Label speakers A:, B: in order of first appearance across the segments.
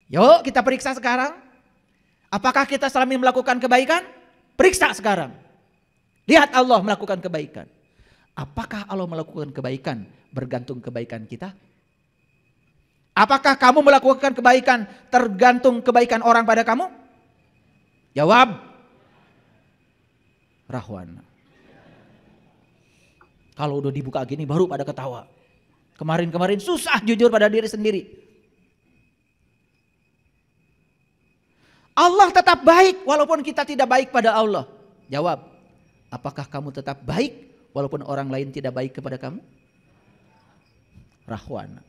A: Yuk kita periksa sekarang. Apakah kita selama ini melakukan kebaikan? Periksa sekarang. Lihat Allah melakukan kebaikan. Apakah Allah melakukan kebaikan? Bergantung kebaikan kita. Apakah kamu melakukan kebaikan tergantung kebaikan orang pada kamu? Jawab. Rahwan. Kalau udah dibuka gini baru pada ketawa. Kemarin-kemarin susah jujur pada diri sendiri. Allah tetap baik walaupun kita tidak baik pada Allah. Jawab. Apakah kamu tetap baik walaupun orang lain tidak baik kepada kamu? Rahwan.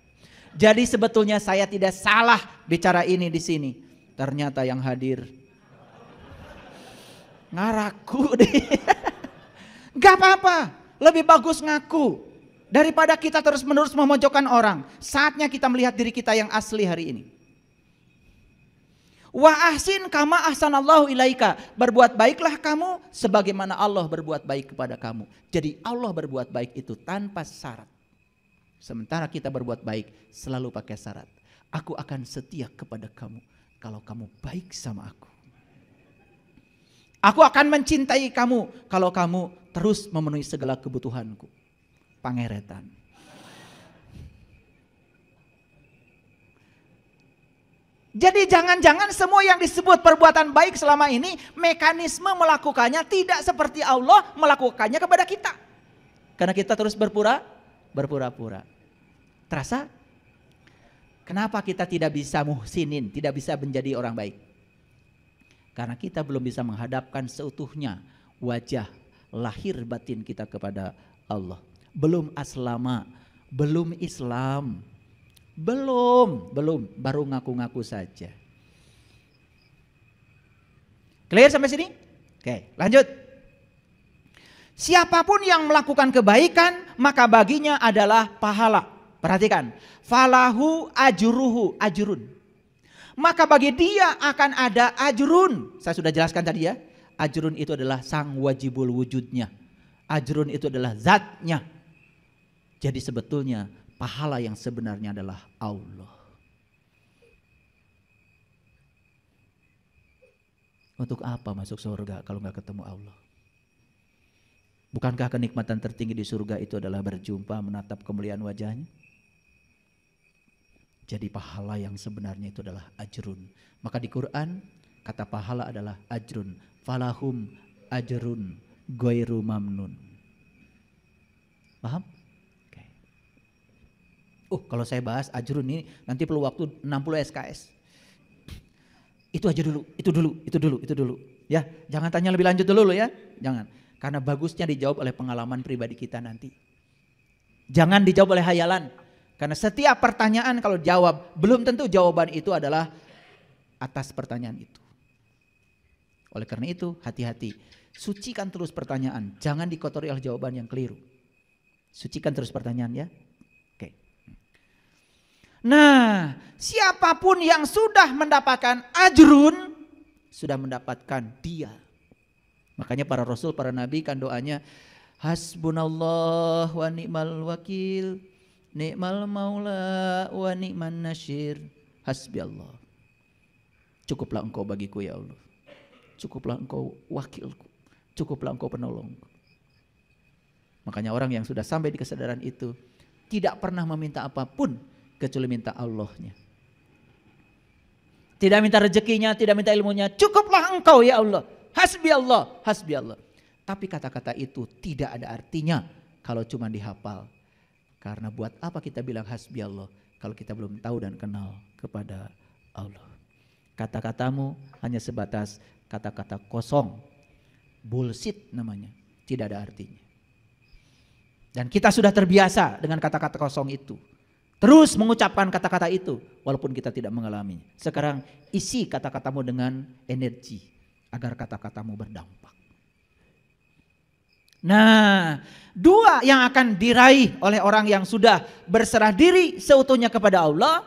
A: Jadi sebetulnya saya tidak salah bicara ini di sini. Ternyata yang hadir ngaraku deh. Gak apa-apa. Lebih bagus ngaku daripada kita terus-menerus memojokkan orang. Saatnya kita melihat diri kita yang asli hari ini. Wa ahsin kama ahsanallahu ilaika. Berbuat baiklah kamu sebagaimana Allah berbuat baik kepada kamu. Jadi Allah berbuat baik itu tanpa syarat. Sementara kita berbuat baik selalu pakai syarat. Aku akan setia kepada kamu kalau kamu baik sama aku. Aku akan mencintai kamu kalau kamu terus memenuhi segala kebutuhanku. Pangeretan. Jadi jangan-jangan semua yang disebut perbuatan baik selama ini mekanisme melakukannya tidak seperti Allah melakukannya kepada kita. Karena kita terus berpura-pura. Terasa? Kenapa kita tidak bisa muhsinin, tidak bisa menjadi orang baik? Karena kita belum bisa menghadapkan seutuhnya wajah lahir batin kita kepada Allah. Belum aslama, belum Islam. Belum, baru ngaku-ngaku saja. Clear sampai sini? Oke, lanjut. Siapapun yang melakukan kebaikan, maka baginya adalah pahala. Perhatikan, falahu ajrun. Maka bagi dia akan ada ajrun. Saya sudah jelaskan tadi ya. Ajrun itu adalah sang wajibul wujudnya. Ajrun itu adalah zatnya. Jadi sebetulnya pahala yang sebenarnya adalah Allah. Untuk apa masuk surga kalau nggak ketemu Allah? Bukankah kenikmatan tertinggi di surga itu adalah berjumpa menatap kemuliaan wajahnya? Jadi pahala yang sebenarnya itu adalah ajrun. Maka di Quran kata pahala adalah ajrun. Falahum ajrun ghairu mamnun. Paham? Kalau saya bahas ajrun ini nanti perlu waktu 60 SKS. Itu aja dulu, itu dulu. Ya, jangan tanya lebih lanjut dulu ya. Jangan. Karena bagusnya dijawab oleh pengalaman pribadi kita nanti. Jangan dijawab oleh hayalan. Karena setiap pertanyaan kalau jawab, belum tentu jawaban itu adalah atas pertanyaan itu. Oleh karena itu, hati-hati. Sucikan terus pertanyaan, jangan dikotori oleh jawaban yang keliru. Sucikan terus pertanyaan ya. Nah, siapapun yang sudah mendapatkan ajrun, sudah mendapatkan dia. Makanya para rasul, para nabi kan doanya, hasbunallah wa ni'mal wakil, ni'mal maula wa ni'man nasyir, hasbi Allah. Cukuplah engkau bagiku ya Allah. Cukuplah engkau wakilku. Cukuplah engkau penolongku. Makanya orang yang sudah sampai di kesadaran itu tidak pernah meminta apapun kecuali minta Allahnya. Tidak minta rezekinya, tidak minta ilmunya. Cukuplah engkau ya Allah. Hasbi Allah, hasbi Allah. Tapi kata-kata itu tidak ada artinya kalau cuma dihafal. Karena buat apa kita bilang hasbi Allah kalau kita belum tahu dan kenal kepada Allah. Kata-katamu hanya sebatas kata-kata kosong. Bullshit namanya. Tidak ada artinya. Dan kita sudah terbiasa dengan kata-kata kosong itu. Terus mengucapkan kata-kata itu walaupun kita tidak mengalaminya. Sekarang isi kata-katamu dengan energi agar kata-katamu berdampak. Nah, dua yang akan diraih oleh orang yang sudah berserah diri seutuhnya kepada Allah.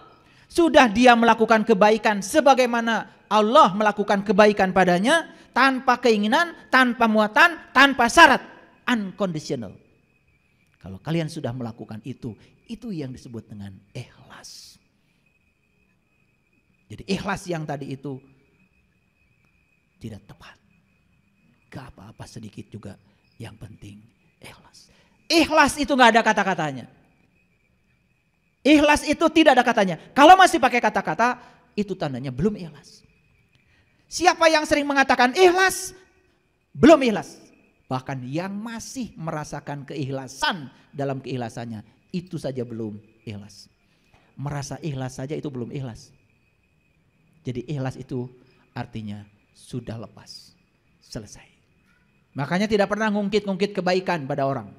A: Sudah dia melakukan kebaikan sebagaimana Allah melakukan kebaikan padanya. Tanpa keinginan, tanpa muatan, tanpa syarat. Unconditional. Kalau kalian sudah melakukan itu yang disebut dengan ikhlas. Jadi ikhlas yang tadi itu tidak tepat. Gak apa-apa sedikit juga, yang penting ikhlas. Ikhlas itu gak ada kata-katanya. Ikhlas itu tidak ada katanya. Kalau masih pakai kata-kata, itu tandanya belum ikhlas. Siapa yang sering mengatakan ikhlas, belum ikhlas. Bahkan yang masih merasakan keikhlasan dalam keikhlasannya, itu saja belum ikhlas. Merasa ikhlas saja itu belum ikhlas. Jadi ikhlas itu artinya sudah lepas, selesai. Makanya tidak pernah ngungkit-ngungkit kebaikan pada orang.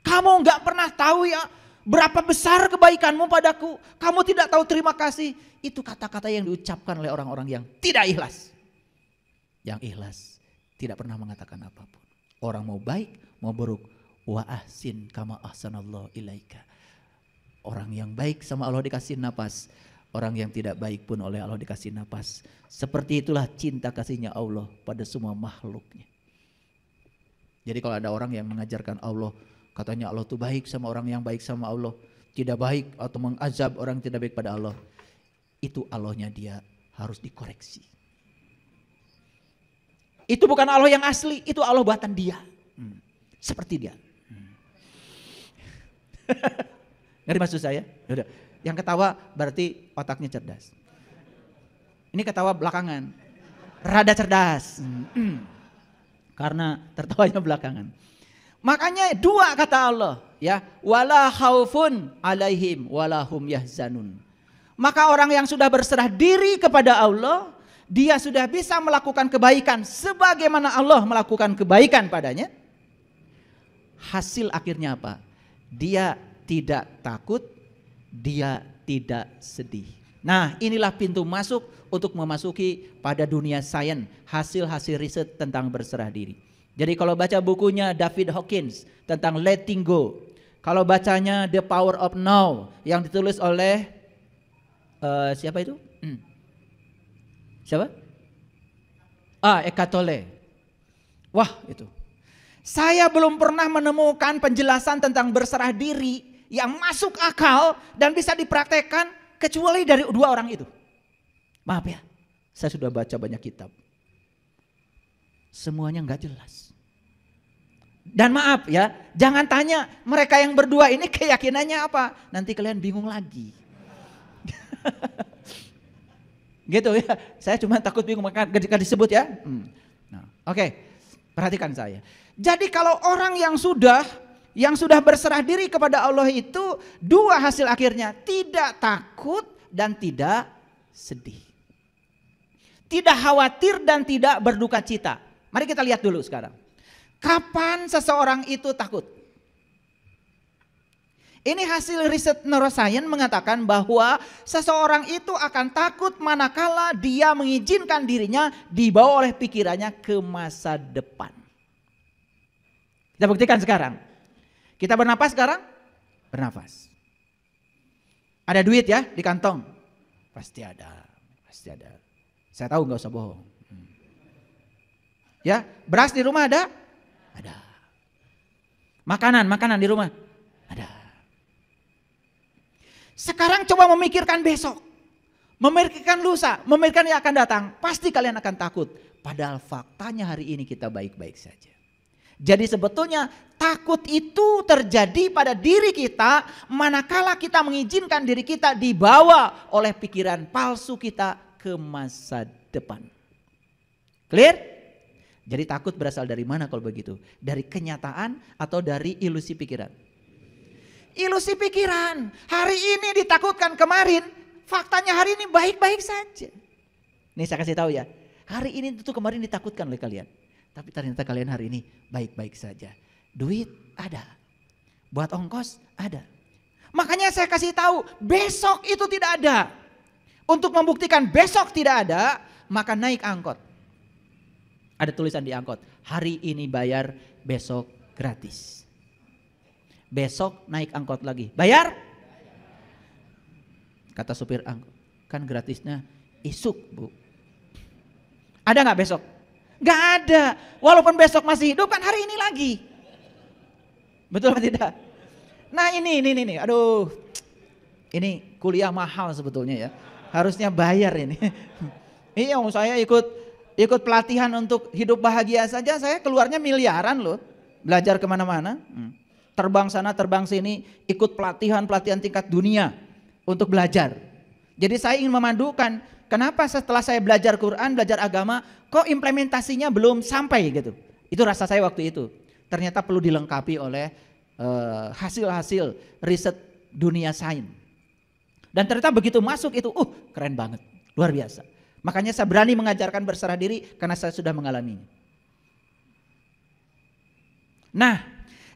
A: Kamu gak pernah tahu ya berapa besar kebaikanmu padaku. Kamu tidak tahu terima kasih. Itu kata-kata yang diucapkan oleh orang-orang yang tidak ikhlas. Yang ikhlas tidak pernah mengatakan apapun. Orang mau baik, mau buruk. Wa ahsin kama ahsanallahu ilaika. Orang yang baik sama Allah dikasih napas. Orang yang tidak baik pun oleh Allah dikasih napas. Seperti itulah cinta kasihnya Allah pada semua makhluknya. Jadi kalau ada orang yang mengajarkan Allah, katanya Allah tuh baik sama orang yang baik sama Allah, tidak baik atau mengazab orang yang tidak baik pada Allah, itu Allahnya dia harus dikoreksi. Itu bukan Allah yang asli, itu Allah buatan dia. Seperti dia. Ngerti maksud saya? Udah. Yang ketawa berarti otaknya cerdas. Ini ketawa belakangan. Rada cerdas. Karena tertawanya belakangan. Makanya dua kata Allah, ya, wala khaufun alaihim wala hum yahzanun. Maka orang yang sudah berserah diri kepada Allah, dia sudah bisa melakukan kebaikan sebagaimana Allah melakukan kebaikan padanya. Hasil akhirnya apa? Dia tidak takut, dia tidak sedih. Nah, inilah pintu masuk untuk memasuki pada dunia sains, hasil-hasil riset tentang berserah diri. Jadi kalau baca bukunya David Hawkins tentang letting go, kalau bacanya The Power of Now yang ditulis oleh siapa itu? Siapa? Eckhart Tolle. Wah, itu. Saya belum pernah menemukan penjelasan tentang berserah diri yang masuk akal dan bisa dipraktekkan kecuali dari dua orang itu. Maaf ya, saya sudah baca banyak kitab. Semuanya nggak jelas. Dan maaf ya, jangan tanya mereka yang berdua ini keyakinannya apa. Nanti kalian bingung lagi. Gitu ya, saya cuma takut bingung maka ketika disebut ya. Nah, oke, perhatikan saya. Jadi kalau orang yang sudah berserah diri kepada Allah itu dua hasil akhirnya, tidak takut dan tidak sedih. Tidak khawatir dan tidak berduka cita. Mari kita lihat dulu sekarang. Kapan seseorang itu takut? Ini hasil riset neuroscience mengatakan bahwa seseorang itu akan takut manakala dia mengizinkan dirinya dibawa oleh pikirannya ke masa depan. Kita buktikan sekarang. Kita bernapas sekarang? Bernafas. Ada duit ya di kantong? Pasti ada. Pasti ada. Saya tahu gak usah bohong. Ya, beras di rumah ada? Ada. Makanan di rumah? Ada. Sekarang coba memikirkan besok. Memikirkan lusa, memikirkan yang akan datang. Pasti kalian akan takut. Padahal faktanya hari ini kita baik-baik saja. Jadi sebetulnya takut itu terjadi pada diri kita manakala kita mengizinkan diri kita dibawa oleh pikiran palsu kita ke masa depan. Clear? Jadi takut berasal dari mana kalau begitu? Dari kenyataan atau dari ilusi pikiran? Ilusi pikiran. Hari ini ditakutkan, kemarin faktanya hari ini baik-baik saja. Nih saya kasih tahu ya. Hari ini itu kemarin ditakutkan oleh kalian. Tapi ternyata kalian hari ini baik-baik saja. Duit ada. Buat ongkos ada. Makanya saya kasih tahu besok itu tidak ada. Untuk membuktikan besok tidak ada, maka naik angkot. Ada tulisan di angkot, hari ini bayar, besok gratis. Besok naik angkot lagi, bayar? Kata supir angkot, kan gratisnya isuk bu. Ada gak besok? Gak ada, walaupun besok masih hidup kan hari ini lagi. Betul atau tidak? Nah ini, aduh. Ini kuliah mahal sebetulnya ya. Harusnya bayar ini. Iya, saya ikut pelatihan untuk hidup bahagia saja, saya keluarnya miliaran loh. Belajar kemana-mana. Terbang sana, terbang sini, ikut pelatihan tingkat dunia untuk belajar. Jadi saya ingin memadukan, kenapa setelah saya belajar Quran, belajar agama, kok implementasinya belum sampai gitu. Itu rasa saya waktu itu. Ternyata perlu dilengkapi oleh hasil-hasil riset dunia sains. Dan ternyata begitu masuk itu, keren banget, luar biasa. Makanya saya berani mengajarkan berserah diri karena saya sudah mengalaminya. Nah,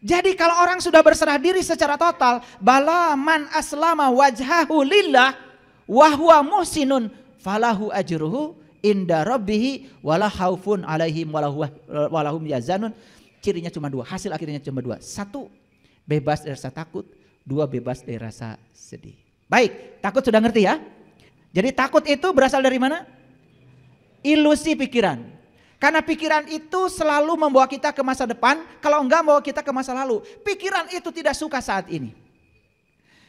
A: jadi kalau orang sudah berserah diri secara total, bala man aslama wajhahu lillah wa huwa muhsinun falahu ajruhu inda rabbih wala khaufun alaihim walahum yazanun. Cirinya cuma dua, hasil akhirnya cuma dua. Satu, bebas dari rasa takut. Dua, bebas dari rasa sedih. Baik, takut sudah ngerti ya? Jadi takut itu berasal dari mana? Ilusi pikiran. Karena pikiran itu selalu membawa kita ke masa depan, kalau enggak membawa kita ke masa lalu. Pikiran itu tidak suka saat ini.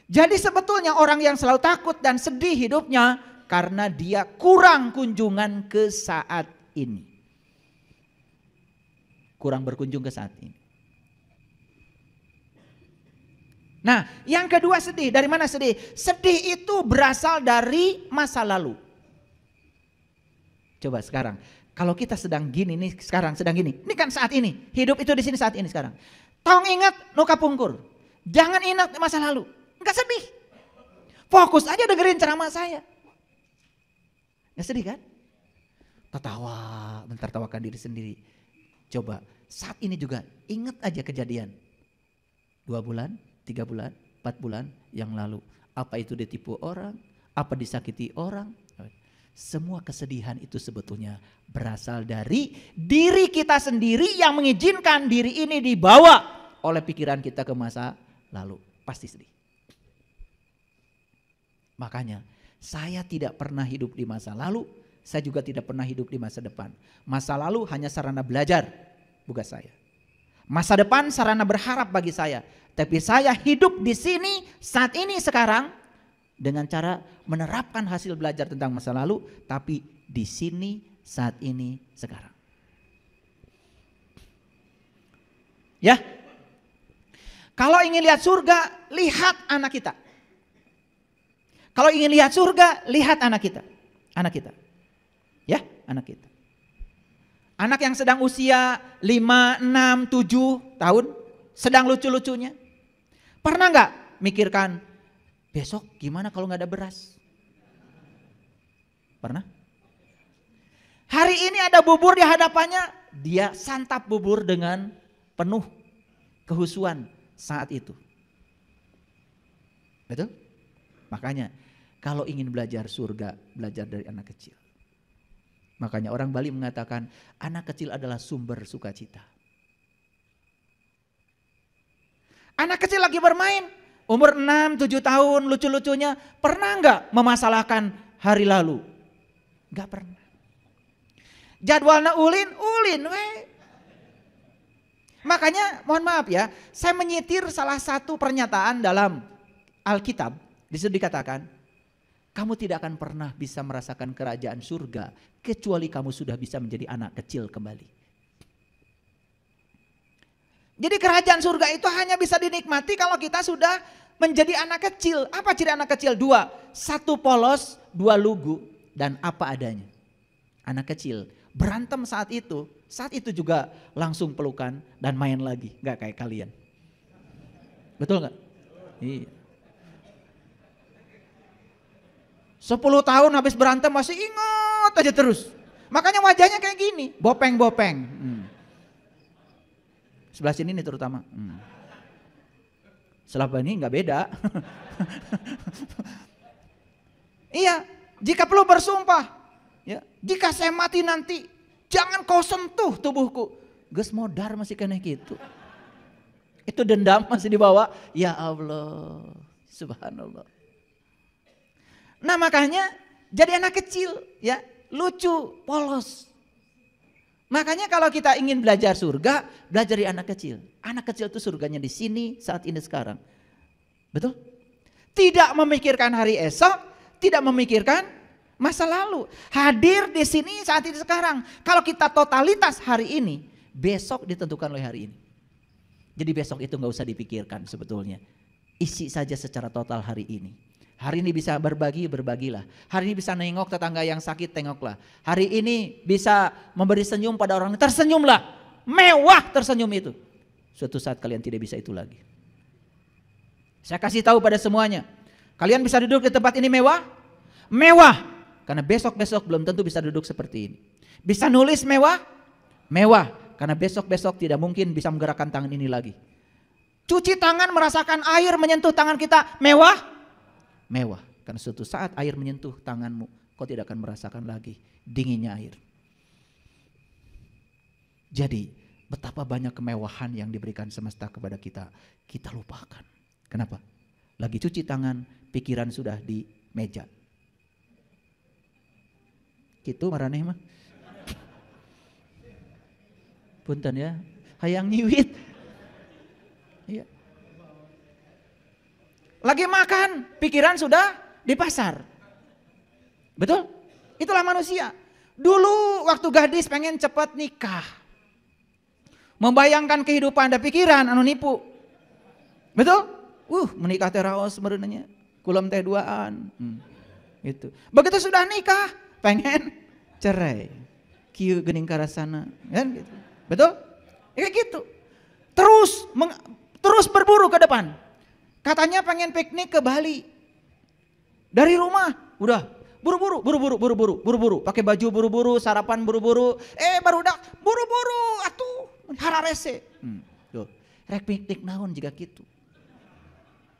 A: Jadi sebetulnya orang yang selalu takut dan sedih hidupnya karena dia kurang kunjungan ke saat ini. Kurang berkunjung ke saat ini. Nah, yang kedua sedih. Dari mana sedih? Sedih itu berasal dari masa lalu. Coba sekarang, kalau kita sedang gini nih, sekarang sedang gini. Ini kan saat ini. Hidup itu di sini saat ini sekarang. Tong ingat nuka pungkur. Jangan ingat masa lalu. Enggak sedih. Fokus aja dengerin ceramah saya. Enggak sedih kan? Tertawa, mentertawakan diri sendiri. Coba saat ini juga ingat aja kejadian. 2 bulan. 3 bulan, 4 bulan yang lalu. Apa itu ditipu orang, apa disakiti orang. Semua kesedihan itu sebetulnya berasal dari diri kita sendiri yang mengizinkan diri ini dibawa oleh pikiran kita ke masa lalu. Pasti sedih. Makanya saya tidak pernah hidup di masa lalu, saya juga tidak pernah hidup di masa depan. Masa lalu hanya sarana belajar, bukan saya. Masa depan sarana berharap bagi saya. Tapi saya hidup di sini saat ini sekarang dengan cara menerapkan hasil belajar tentang masa lalu, tapi di sini saat ini sekarang. Ya. Kalau ingin lihat surga, lihat anak kita. Kalau ingin lihat surga, lihat anak kita. Anak kita. Ya, anak kita. Anak yang sedang usia 5, 6, 7 tahun, sedang lucu-lucunya. Pernah nggak mikirkan besok gimana kalau nggak ada beras? Pernah? Hari ini ada bubur di hadapannya, dia santap bubur dengan penuh kehusuan saat itu. Betul? Makanya kalau ingin belajar surga, belajar dari anak kecil. Makanya orang Bali mengatakan anak kecil adalah sumber sukacita. Anak kecil lagi bermain, umur 6, 7 tahun, lucu-lucunya. Pernah nggak memasalahkan hari lalu? Nggak pernah. Jadwalnya ulin, Makanya mohon maaf ya, saya menyitir salah satu pernyataan dalam Alkitab. Di situ dikatakan, kamu tidak akan pernah bisa merasakan kerajaan surga kecuali kamu sudah bisa menjadi anak kecil kembali. Jadi kerajaan surga itu hanya bisa dinikmati kalau kita sudah menjadi anak kecil. Apa ciri anak kecil? 2, 1 polos, 2 lugu, dan apa adanya. Anak kecil berantem saat itu juga langsung pelukan dan main lagi. Gak kayak kalian. Betul gak? Iya. 10 tahun habis berantem masih ingat aja terus. Makanya wajahnya kayak gini, bopeng-bopeng. Sebelah sini nih terutama. Sebelah ini nggak beda. Iya, jika perlu bersumpah, ya, jika saya mati nanti, jangan kau sentuh tubuhku. Gus modar masih kena gitu. Itu dendam masih dibawa. Ya Allah, subhanallah. Nah makanya jadi anak kecil, ya lucu, polos. Makanya kalau kita ingin belajar surga, belajar dari anak kecil. Anak kecil itu surganya di sini, saat ini, sekarang. Betul? Tidak memikirkan hari esok, tidak memikirkan masa lalu. Hadir di sini saat ini sekarang. Kalau kita totalitas hari ini, besok ditentukan oleh hari ini. Jadi besok itu nggak usah dipikirkan sebetulnya. Isi saja secara total hari ini. Hari ini bisa berbagi, berbagilah. Hari ini bisa nengok tetangga yang sakit, tengoklah. Hari ini bisa memberi senyum pada orang, tersenyumlah. Mewah tersenyum itu. Suatu saat kalian tidak bisa itu lagi. Saya kasih tahu pada semuanya. Kalian bisa duduk di tempat ini mewah? Mewah. Karena besok-besok belum tentu bisa duduk seperti ini. Bisa nulis mewah? Mewah. Karena besok-besok tidak mungkin bisa menggerakkan tangan ini lagi. Cuci tangan merasakan air menyentuh tangan kita, mewah? Mewah. Karena suatu saat air menyentuh tanganmu, kau tidak akan merasakan lagi dinginnya air. Jadi betapa banyak kemewahan yang diberikan semesta kepada kita, kita lupakan. Kenapa? Lagi cuci tangan, pikiran sudah di meja. Gitu maraneh mah. Punten ya, hayang nyiwit. Iya. Lagi makan, pikiran sudah di pasar. Betul? Itulah manusia. Dulu waktu gadis pengen cepat nikah. Membayangkan kehidupan ada pikiran anu nipu. Betul? Menikah teh raos mereunanya. Kulam teh duaan. Gitu. Begitu sudah nikah, pengen cerai. Kieu geuning karasana, kan gitu. Betul? Kayak gitu. Terus berburu ke depan. Katanya pengen piknik ke Bali. Dari rumah udah buru-buru, pakai baju buru-buru, sarapan buru-buru. Barudak buru-buru atuh hararese. Tuh, rek piknik naon juga gitu.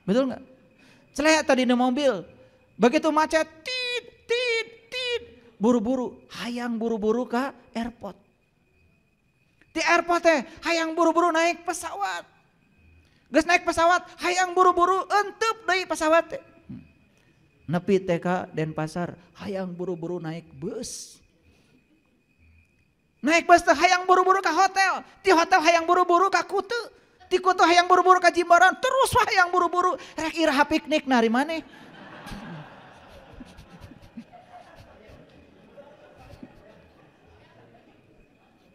A: Betul nggak? Celek tadi di mobil, begitu macet, tit, buru-buru, hayang buru-buru ke airport. Di airport teh, hayang buru-buru naik pesawat. Geus naik pesawat, hayang buru-buru entep deui pesawat teh. Nepi teh ka Denpasar, hayang buru-buru naik bus. Naik bus teh hayang buru-buru ke hotel, di hotel hayang buru-buru ke Kutu. Di Kutu hayang buru-buru ke Jimbaran, terus hayang buru-buru rek iraha piknik nari maneh.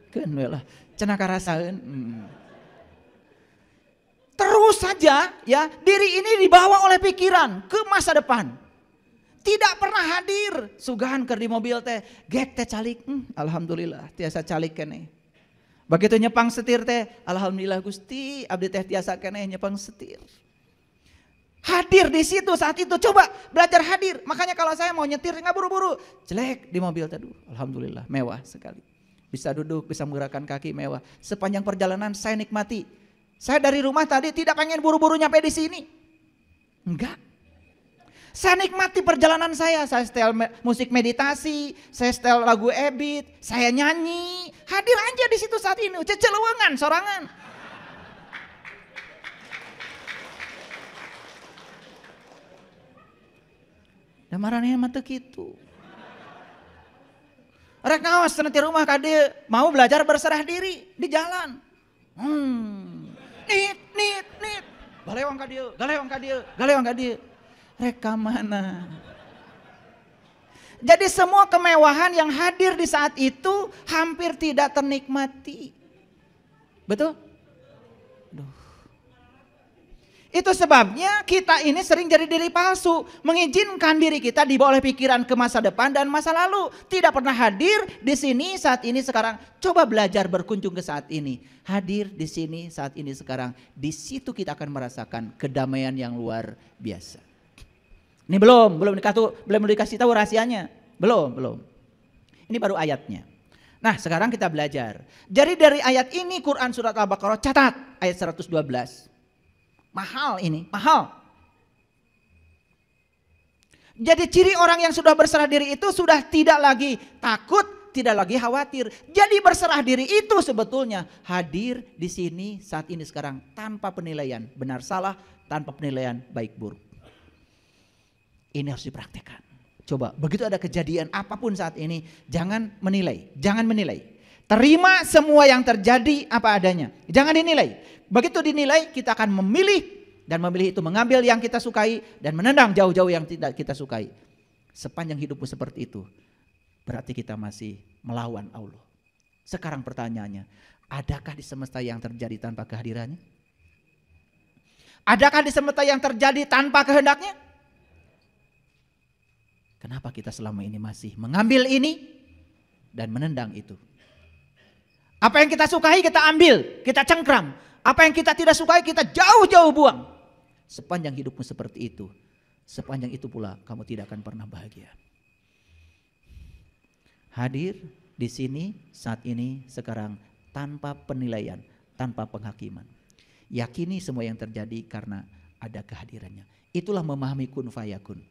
A: Keun we lah, cenah karasaeun. Terus saja ya, diri ini dibawa oleh pikiran ke masa depan. Tidak pernah hadir. Sugahan keur di mobil teh, gek teh calik. Alhamdulillah tiasa calik keneh. Begitu nyepang setir teh, alhamdulillah Gusti, abdi teh tiasa keneh nyepang setir. Hadir di situ saat itu, coba belajar hadir. Makanya kalau saya mau nyetir nggak buru-buru, jelek di mobil teh, alhamdulillah mewah sekali. Bisa duduk, bisa menggerakkan kaki mewah. Sepanjang perjalanan saya nikmati. Saya dari rumah tadi tidak pengen buru-buru nyampe di sini. Enggak. Saya nikmati perjalanan saya setel musik meditasi, saya setel lagu Ebit, saya nyanyi. Hadir aja di situ saat ini, ceceluwengan sorangan. Dan marahnya mata gitu. Rek ngawas nanti rumah kade mau belajar berserah diri di jalan. Nit. Galewang ka dieu. Rek ka mana? Jadi semua kemewahan yang hadir di saat itu hampir tidak ternikmati. Betul? Itu sebabnya kita ini sering jadi diri palsu, mengizinkan diri kita dibawa oleh pikiran ke masa depan dan masa lalu, tidak pernah hadir di sini saat ini sekarang. Coba belajar berkunjung ke saat ini, hadir di sini saat ini sekarang. Di situ kita akan merasakan kedamaian yang luar biasa. Ini belum dikasih tahu rahasianya, belum. Ini baru ayatnya. Nah, sekarang kita belajar. Jadi dari ayat ini Quran surat Al-Baqarah catat ayat 112. Mahal ini, mahal. Jadi ciri orang yang sudah berserah diri itu sudah tidak lagi takut, tidak lagi khawatir. Jadi berserah diri itu sebetulnya hadir di sini saat ini sekarang tanpa penilaian benar salah, tanpa penilaian baik buruk. Ini harus dipraktekkan. Coba begitu ada kejadian apapun saat ini, jangan menilai. Terima semua yang terjadi apa adanya. Jangan dinilai. Begitu dinilai kita akan memilih, dan memilih itu mengambil yang kita sukai dan menendang jauh-jauh yang tidak kita sukai. sepanjang hidupmu seperti itu, berarti kita masih melawan Allah. Sekarang pertanyaannya, adakah di semesta yang terjadi tanpa kehadirannya? Adakah di semesta yang terjadi tanpa kehendaknya? Kenapa kita selama ini masih mengambil ini dan menendang itu? Apa yang kita sukai kita ambil, kita cengkram. Apa yang kita tidak sukai kita jauh-jauh buang. Sepanjang hidupmu seperti itu, sepanjang itu pula kamu tidak akan pernah bahagia. Hadir di sini saat ini sekarang tanpa penilaian, tanpa penghakiman. Yakini semua yang terjadi karena ada kehadirannya. Itulah memahami kun fayakun.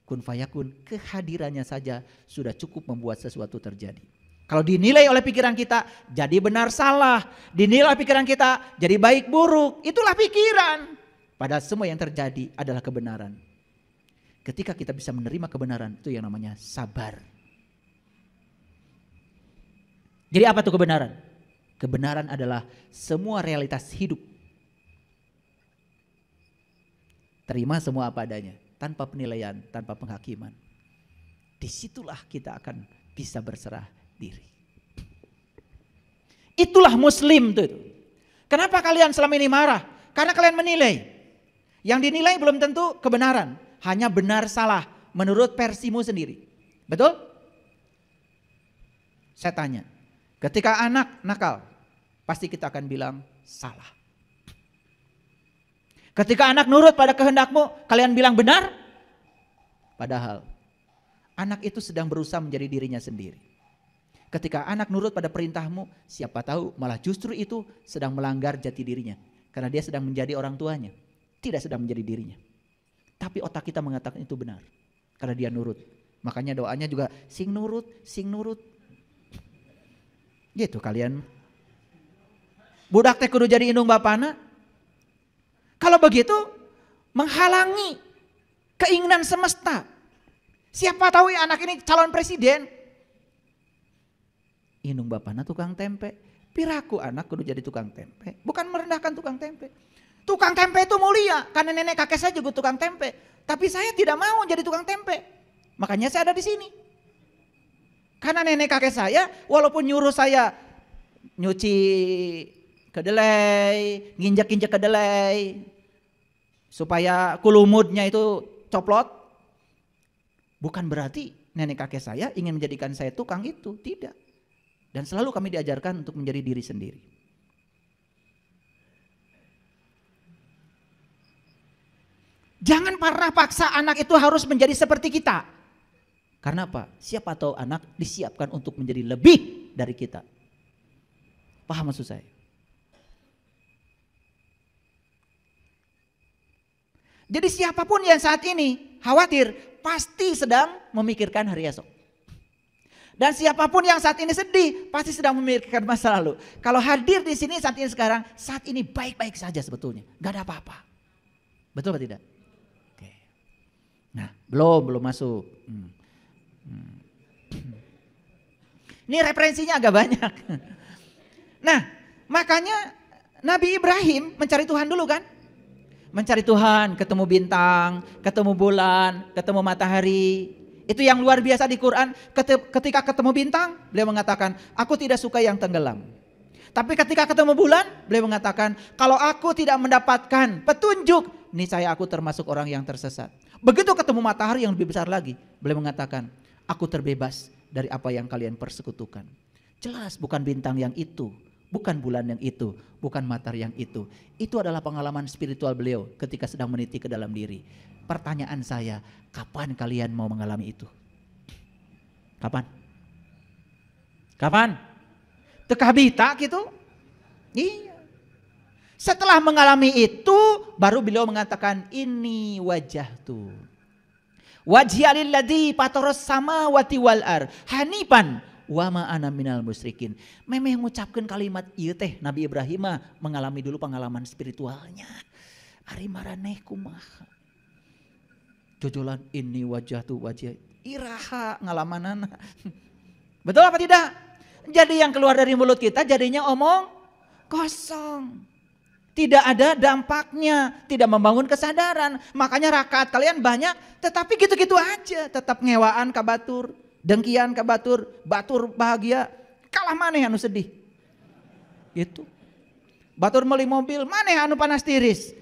A: Kun fayakun, kehadirannya saja sudah cukup membuat sesuatu terjadi. Kalau dinilai oleh pikiran kita jadi benar salah, dinilai oleh pikiran kita jadi baik buruk, itulah pikiran. Padahal semua yang terjadi adalah kebenaran. Ketika kita bisa menerima kebenaran, itu yang namanya sabar. Jadi apa itu kebenaran? Kebenaran adalah semua realitas hidup. Terima semua apa adanya, tanpa penilaian, tanpa penghakiman. Disitulah kita akan bisa berserah diri. Itulah muslim itu. Kenapa kalian selama ini marah? Karena kalian menilai. Yang dinilai belum tentu kebenaran, hanya benar salah menurut versimu sendiri. Betul? Saya tanya, ketika anak nakal, pasti kita akan bilang salah. Ketika anak nurut pada kehendakmu, kalian bilang benar. Padahal anak itu sedang berusaha menjadi dirinya sendiri. Ketika anak nurut pada perintahmu, siapa tahu malah justru itu sedang melanggar jati dirinya. Karena dia sedang menjadi orang tuanya, tidak sedang menjadi dirinya. Tapi otak kita mengatakan itu benar, karena dia nurut. Makanya doanya juga sing nurut, sing nurut. Gitu kalian. Budak teh kudu jadi indung bapana. Kalau begitu menghalangi keinginan semesta. Siapa tahu ya anak ini calon presiden. Indung bapana tukang tempe. Piraku anak kudu jadi tukang tempe. Bukan merendahkan tukang tempe. Tukang tempe itu mulia. Karena nenek kakek saya juga tukang tempe. Tapi saya tidak mau jadi tukang tempe. Makanya saya ada di sini. Karena nenek kakek saya walaupun nyuruh saya nyuci kedelai, nginjek-injek kedelai supaya kulumudnya itu coplot, bukan berarti nenek kakek saya ingin menjadikan saya tukang itu, tidak. Dan selalu kami diajarkan untuk menjadi diri sendiri. Jangan pernah paksa anak itu harus menjadi seperti kita. Karena apa? Siapa tahu anak disiapkan untuk menjadi lebih dari kita. Paham maksud saya? Jadi siapapun yang saat ini khawatir pasti sedang memikirkan hari esok. Dan siapapun yang saat ini sedih pasti sedang memikirkan masa lalu. Kalau hadir di sini saat ini baik-baik saja sebetulnya, gak ada apa-apa. Betul atau tidak? Oke. Nah, belum masuk. Ini referensinya agak banyak. Nah, makanya Nabi Ibrahim mencari Tuhan dulu kan? Mencari Tuhan, ketemu bintang, ketemu bulan, ketemu matahari. Itu yang luar biasa di Quran. Ketika ketemu bintang, beliau mengatakan, aku tidak suka yang tenggelam. Tapi ketika ketemu bulan, beliau mengatakan, kalau aku tidak mendapatkan petunjuk, niscaya aku termasuk orang yang tersesat. Begitu ketemu matahari yang lebih besar lagi, beliau mengatakan, aku terbebas dari apa yang kalian persekutukan. Jelas bukan bintang yang itu, bukan bulan yang itu, bukan matahari yang itu. Itu adalah pengalaman spiritual beliau ketika sedang meniti ke dalam diri. Pertanyaan saya, kapan kalian mau mengalami itu? Kapan? Kapan? Tekah bita gitu? Iya. Setelah mengalami itu, baru beliau mengatakan, ini wajah tuh. Wajhialilladzi fataras samawati wal ar hanifan wa ma ana minal musyrikin. Memeh mengucapkan kalimat ieu teh Nabi Ibrahim mengalami dulu pengalaman spiritualnya. Ari maraneh kumaha? Jojolan ini wajah tuh wajah iraha ngalamanana. Betul apa tidak? Jadi yang keluar dari mulut kita jadinya omong kosong. Tidak ada dampaknya, tidak membangun kesadaran. Makanya rakaat kalian banyak, tetapi gitu-gitu aja. Tetap ngewaan ka batur, dengkian ka batur, batur bahagia, kalah maneh anu sedih. Gitu. Batur meuli mobil, maneh anu panas tiris.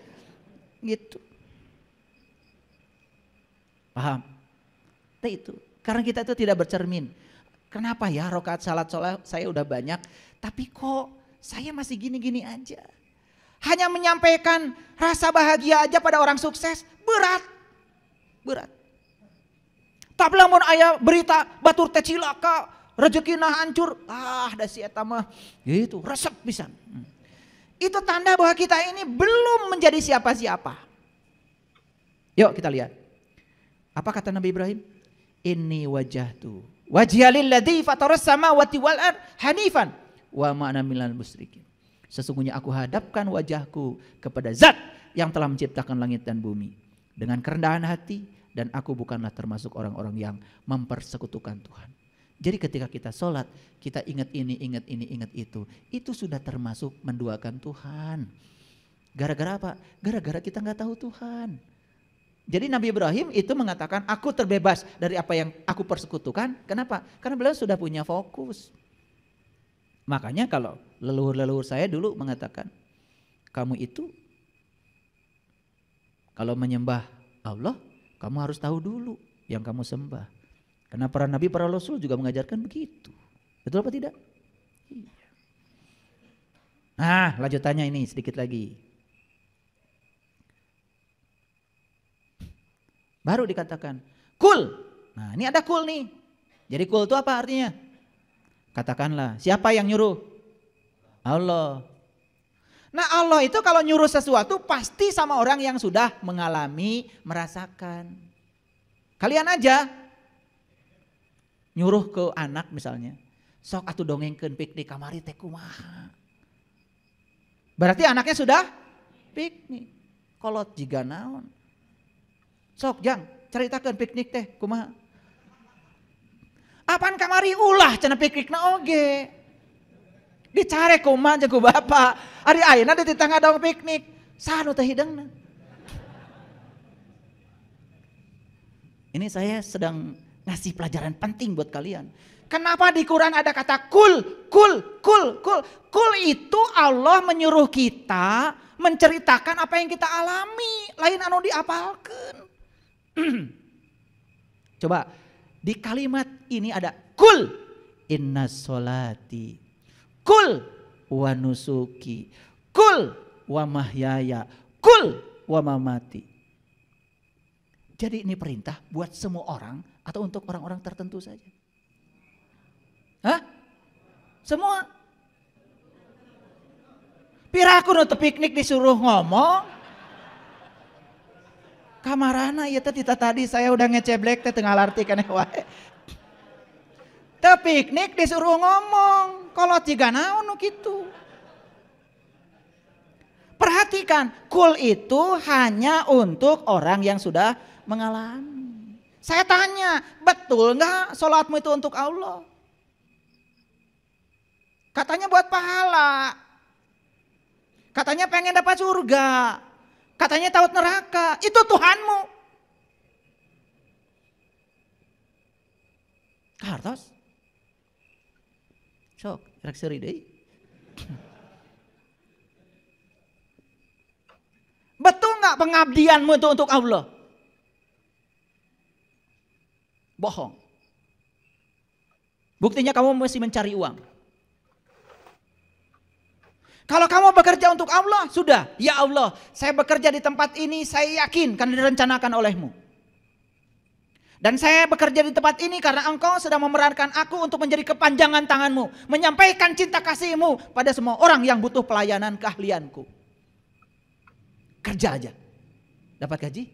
A: Gitu. Paham? Itu. Karena kita itu tidak bercermin. Kenapa ya rakaat salat saya udah banyak, tapi kok saya masih gini-gini aja. Hanya menyampaikan rasa bahagia aja pada orang sukses, berat. Berat. Tapi lamun aya berita batur teh cilaka, rezekina hancur, da si eta mah gitu, resep pisan. Itu tanda bahwa kita ini belum menjadi siapa-siapa. Yuk kita lihat. Apa kata Nabi Ibrahim? Inni wajahtu wajhiya lilladzi fataras samawati wal ard hanifan wa ma ana minal musyrikin. Sesungguhnya aku hadapkan wajahku kepada zat yang telah menciptakan langit dan bumi dengan kerendahan hati, dan aku bukanlah termasuk orang-orang yang mempersekutukan Tuhan. Jadi ketika kita sholat, kita ingat ini, ingat itu sudah termasuk menduakan Tuhan. Gara-gara apa? Gara-gara kita nggak tahu Tuhan. Jadi Nabi Ibrahim itu mengatakan aku terbebas dari apa yang aku persekutukan. Kenapa? Karena beliau sudah punya fokus. Makanya kalau leluhur-leluhur saya dulu mengatakan, kamu itu kalau menyembah Allah, kamu harus tahu dulu yang kamu sembah. Karena para nabi, para rasul juga mengajarkan begitu. Betul apa tidak? Iya. Nah, lanjutannya ini sedikit lagi. Baru dikatakan kul. Nah, ini ada kul nih. Jadi kul itu apa artinya? Katakanlah, siapa yang nyuruh? Allah. Nah, Allah itu kalau nyuruh sesuatu pasti sama orang yang sudah mengalami, merasakan. Kalian aja nyuruh ke anak misalnya, sok atuh dongengkeun piknik kamari teh kumaha. Berarti anaknya sudah piknik. Kolot jiga naon. Sok jang ceritakeun piknik teh kumaha. Apaan kamari ulah cenah piknikna oge. Dicare kumaha jeung ku bapa. Ari ayeuna di tetangga dong piknik. Saha nu teh hidangna? Ini saya sedang ngasih pelajaran penting buat kalian. Kenapa di Quran ada kata kul, kul, kul, kul? Kul itu Allah menyuruh kita menceritakan apa yang kita alami, lain anu diapalkeun. Coba di kalimat ini ada kul inna sholati, kul wa nusuki, kul wa mahyaya, kul wa mamati. Jadi ini perintah buat semua orang atau untuk orang-orang tertentu saja? Hah? Semua? Piraku nu teu piknik disuruh ngomong. Kamarana ieu teh tadi saya udah ngeceblek teh teu ngalartikeun wae. Teu piknik disuruh ngomong, kolot jiga naon nu kitu. Perhatikan, kul itu hanya untuk orang yang sudah mengalami. Saya tanya, betul enggak sholatmu itu untuk Allah? Katanya buat pahala. Katanya pengen dapat surga. Katanya takut neraka. Itu Tuhanmu. Hartos. Sok, rek seuri deui. Betul enggak pengabdianmu itu untuk Allah? Bohong. Buktinya kamu masih mencari uang. Kalau kamu bekerja untuk Allah, sudah. Ya Allah, saya bekerja di tempat ini, saya yakin karena direncanakan olehmu. Dan saya bekerja di tempat ini karena engkau sedang memerankan aku untuk menjadi kepanjangan tanganmu. Menyampaikan cinta kasihmu pada semua orang yang butuh pelayanan keahlianku. Kerja aja. Dapat gaji?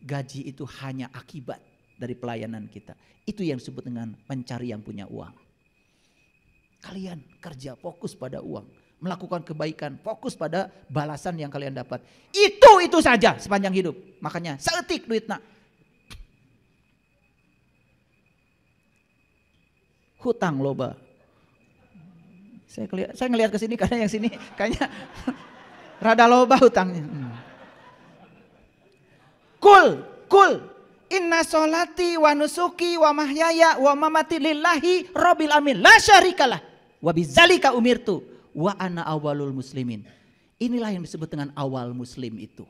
A: Gaji itu hanya akibat dari pelayanan kita. Itu yang disebut dengan mencari yang punya uang. Kalian kerja fokus pada uang, melakukan kebaikan, fokus pada balasan yang kalian dapat. Itu saja sepanjang hidup. Makanya saeutik duitna. Hutang loba. Saya ngelihat ke sini karena yang sini kayaknya Rada loba hutangnya. Kul. Inna sholati wa nusuki wa mahyaya wa mamati lillahi rabbil alamin la syarikalah wa bidzalika umirtu wa ana awwalul muslimin. Inilah yang disebut dengan awal muslim itu.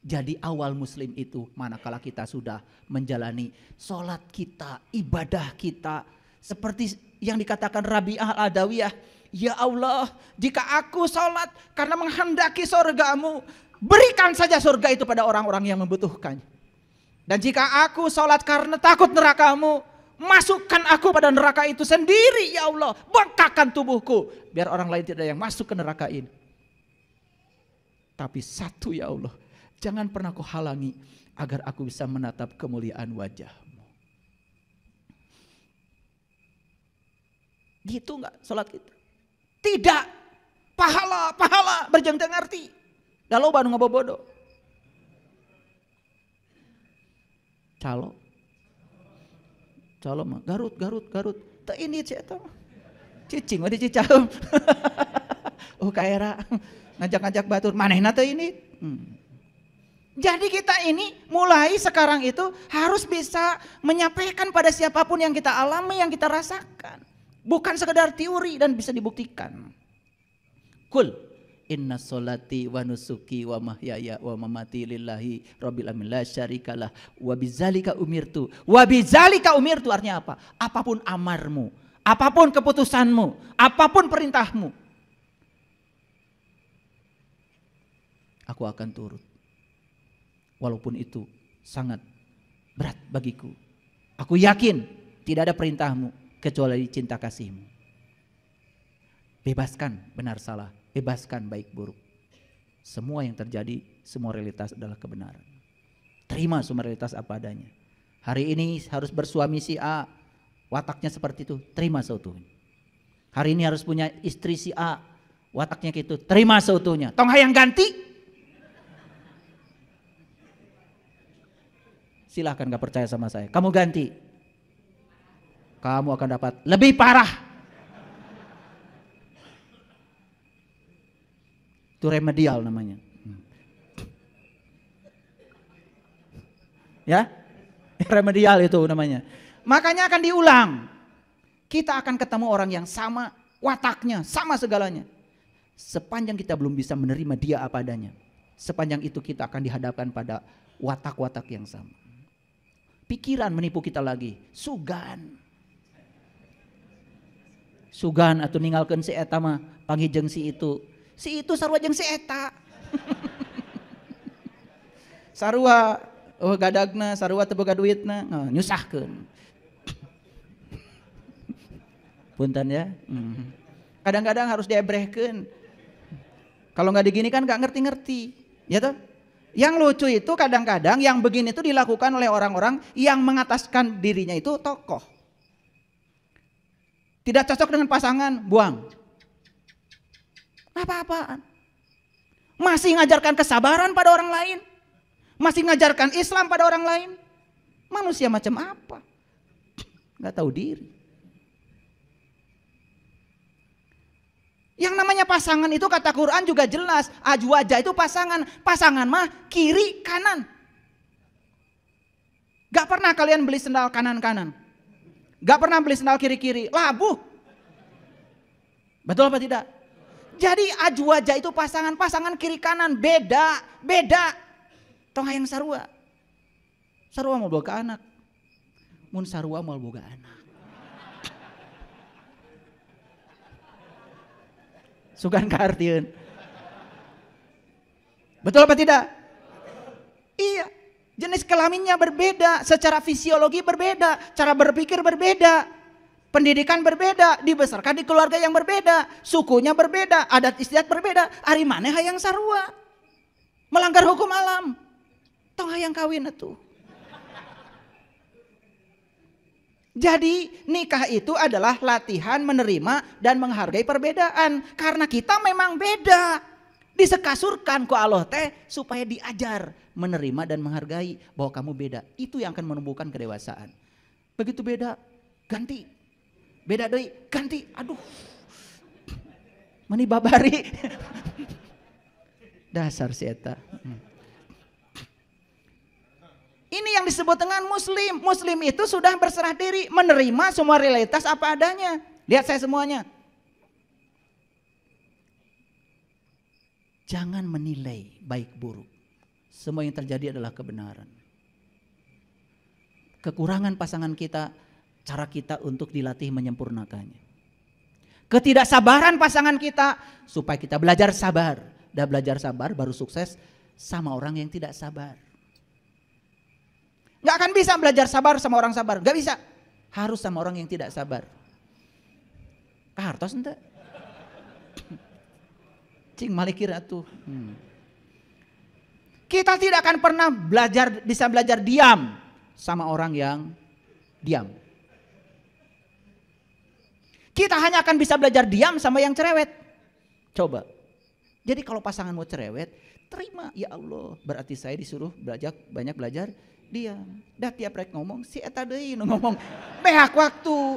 A: Jadi awal muslim itu manakala kita sudah menjalani sholat kita, ibadah kita. Seperti yang dikatakan Rabi'ah al-Adawiyah. Ya Allah, jika aku sholat karena menghendaki surgamu, berikan saja surga itu pada orang-orang yang membutuhkannya. Dan jika aku sholat karena takut nerakamu, masukkan aku pada neraka itu sendiri ya Allah. Bengkakkan tubuhku, biar orang lain tidak yang masuk ke neraka ini. Tapi satu ya Allah, jangan pernah kau halangi agar aku bisa menatap kemuliaan wajahmu. Gitu enggak sholat kita? Tidak. Pahala berjengteng arti. Dalam banu ngabobodo. Calo mah Garut. Tak ini cek mah. Cicing mah dicicaheum. Oh kaera ngajak-ngajak batur manehna teh ini. Jadi kita ini mulai sekarang itu harus bisa menyampaikan pada siapapun yang kita alami, yang kita rasakan. Bukan sekedar teori dan bisa dibuktikan. Kul inna sholati wa nusuki wa mahyaya wa mamati lillahi rabbil alamin la syarikalah wa bidzalika umirtu. Wa bidzalika umirtu artinya apa? Apapun amarmu, apapun keputusanmu, apapun perintahmu, aku akan turut. Walaupun itu sangat berat bagiku. Aku yakin tidak ada perintahmu kecuali cinta kasihmu. Bebaskan benar salah, bebaskan baik buruk. Semua yang terjadi, semua realitas adalah kebenaran. Terima semua realitas apa adanya. Hari ini harus bersuami si A, wataknya seperti itu, terima seutuhnya. Hari ini harus punya istri si A, wataknya gitu, terima seutuhnya. Tong hayang ganti? Silahkan gak percaya sama saya, kamu ganti. Kamu akan dapat lebih parah. Itu remedial namanya. Ya, remedial itu namanya. Makanya akan diulang. Kita akan ketemu orang yang sama wataknya, sama segalanya. Sepanjang kita belum bisa menerima dia apa adanya, sepanjang itu kita akan dihadapkan pada watak-watak yang sama. Pikiran menipu kita lagi, sugan atau ninggalkan si eta mah panggijeng si itu sarua jeung si eta. Sarua gadagna, sarua teu boga duitna, nyusahkeun. Punten ya. Kadang-kadang harus diebrehkeun. Kalau nggak diginikan nggak ngerti-ngerti, ya toh? Yang lucu itu kadang-kadang yang begini itu dilakukan oleh orang-orang yang mengataskan dirinya itu tokoh. Tidak cocok dengan pasangan, buang. Apa-apaan. Masih ngajarkan kesabaran pada orang lain. Masih ngajarkan Islam pada orang lain. Manusia macam apa? Gak tahu diri. Yang namanya pasangan itu kata Quran juga jelas. Azwaja itu pasangan. Pasangan mah kiri kanan. Gak pernah kalian beli sendal kanan-kanan. Gak pernah beli sendal kiri-kiri. Labuh. Betul apa tidak? Jadi azwaja itu pasangan kiri kanan. Beda. Tong hayang sarua. Sarua mau boga anak. Mun sarua mau boga anak. Sugan kaartieun. Betul apa tidak? Iya. Jenis kelaminnya berbeda, secara fisiologi berbeda, cara berpikir berbeda, pendidikan berbeda, dibesarkan di keluarga yang berbeda, sukunya berbeda, adat istiadat berbeda. Ari maneh hayang sarua. Melanggar hukum alam. Tong hayang kawin atuh. Jadi nikah itu adalah latihan menerima dan menghargai perbedaan. Karena kita memang beda. Disekasurkan ku Allah teh supaya diajar menerima dan menghargai bahwa kamu beda. Itu yang akan menumbuhkan kedewasaan. Begitu beda, ganti. Beda deui, ganti. Aduh. Meni babari. Dasar si eta. Ini yang disebut dengan muslim. Muslim itu sudah berserah diri, menerima semua realitas apa adanya. Lihat saya semuanya. Jangan menilai baik buruk. Semua yang terjadi adalah kebenaran. Kekurangan pasangan kita, cara kita untuk dilatih menyempurnakannya. Ketidaksabaran pasangan kita, supaya kita belajar sabar. Dan belajar sabar baru sukses sama orang yang tidak sabar. Gak akan bisa belajar sabar sama orang sabar, gak bisa. Harus sama orang yang tidak sabar. Kahartos ente? Cing malikir atuh. Kita tidak akan pernah bisa belajar diam sama orang yang diam. Kita hanya akan bisa belajar diam sama yang cerewet. Coba. Jadi kalau pasangan mau cerewet, terima, ya Allah. Berarti saya disuruh banyak belajar diam. Dah tiap rek ngomong, si eta deui nu ngomong. Behak waktu.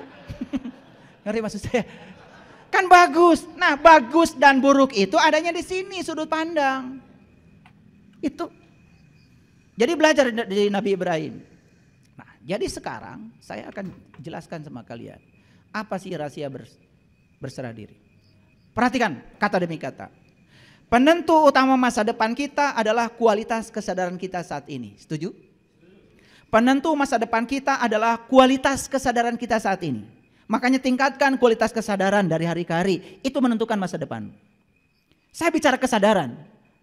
A: Ngerti maksud saya? Kan bagus. Nah, bagus dan buruk itu adanya di sini, sudut pandang. Itu. Jadi belajar dari Nabi Ibrahim. Nah, jadi sekarang saya akan jelaskan sama kalian. Apa sih rahasia berserah diri? Perhatikan kata demi kata. Penentu utama masa depan kita adalah kualitas kesadaran kita saat ini. Setuju? Penentu masa depan kita adalah kualitas kesadaran kita saat ini. Makanya tingkatkan kualitas kesadaran dari hari ke hari. Itu menentukan masa depan. Saya bicara kesadaran.